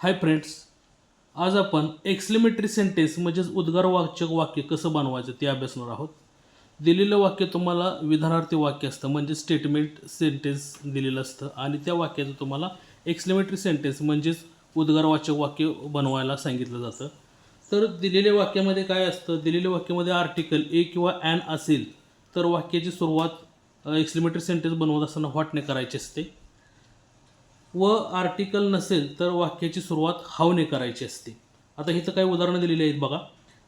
Hi friends, आज आपण exclamatory sentence म्हणजेच उद्गारवाचक वाक्य कसं बनवायचं ते अभ्यासणार आहोत. दिलेलं वाक्य तुम्हाला विधानार्थी वाक्य असतं म्हणजे स्टेटमेंट सेंटेन्स दिलेलं असतं आणि त्या वाक्याचं तुम्हाला एक्सक्लेमेटरी सेंटेन्स म्हणजेच उद्गारवाचक वाक्य बनवायला सांगितलं जातं. तर दिलेल्या वाक्यामध्ये काय असतं, दिलेल्या वाक्यामध्ये आर्टिकल ए किंवा ॲन असेल तर वाक्याची सुरुवात एक्सक्लेमेटरी सेंटेन्स बनवत असताना व्हॉटने करायची असते व आर्टिकल नसेल तर वाक्याची सुरुवात हावने करायची असते. आता इथं काही उदाहरणं दिलेली आहेत बघा.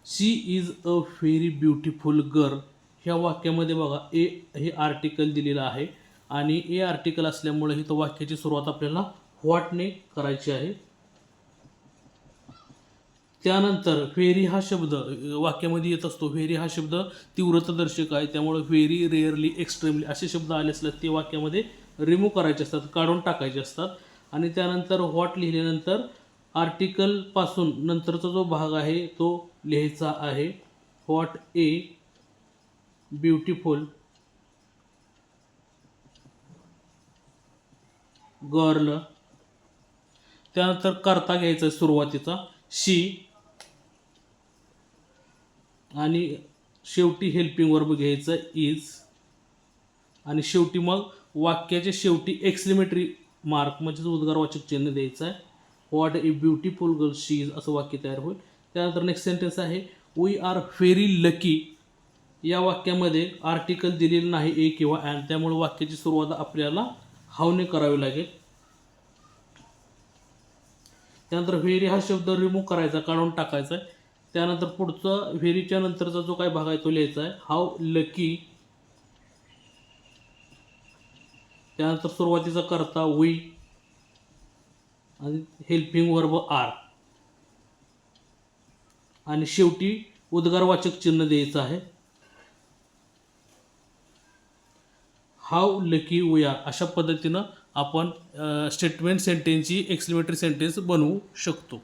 She is a very beautiful girl ह्या वाक्यामध्ये बघा ए हे आर्टिकल दिलेलं आहे आणि ए आर्टिकल असल्यामुळे इथं वाक्याची सुरुवात आपल्याला व्हॉटने करायची आहे. त्यानंतर व्हेरी हा शब्द वाक्यामध्ये येत असतो. व्हेरी हा शब्द तीव्रतादर्शक आहे, त्यामुळे व्हेरी, रेअरली, एक्स्ट्रीमली असे शब्द आले असले ते वाक्यामध्ये रिमूव्ह करायचे असतात, काढून टाकायचे असतात. आणि त्यानंतर व्हॉट लिहिल्यानंतर आर्टिकलपासून नंतरचा जो भाग आहे तो लिहायचा आहे. What A beautiful girl. त्यानंतर कर्ता घ्यायचा सुरुवातीचा शी आणि शेवटी हेल्पिंग वर्ब घ्यायचं इज आणि शेवटी मग वाक्याच्या शेवटी एक्सक्लेमेटरी मार्क म्हणजेच उद्गारवाचक चिन्ह द्यायचं आहे. What A beautiful girl she is असं वाक्य तयार होईल. त्यानंतर नेक्स्ट सेंटेन्स आहे वी आर व्हेरी लकी. या वाक्यामध्ये आर्टिकल दिलेलं नाही ए किंवा ॲन, त्यामुळे वाक्याची सुरुवात आपल्याला हावने करावी लागेल. त्यानंतर व्हेरी हा शब्द रिमूव्ह करायचा, काढून टाकायचा आहे. त्यानंतर पुढचा व्हेरीच्या नंतरचा जो काही भाग आहे तो लिहायचा आहे हाऊ लकी. त्यानंतर सुरुवातीचा कर्ता वी आणि हेल्पिंग वर्ब आर आणि शेवटी उद्गारवाचक चिन्ह द्यायचं आहे. How lucky we are. अशा पद्धतीनं आपण स्टेटमेंट सेंटेन्सची एक्सक्लेमेटरी सेंटेन्स बनवू शकतो.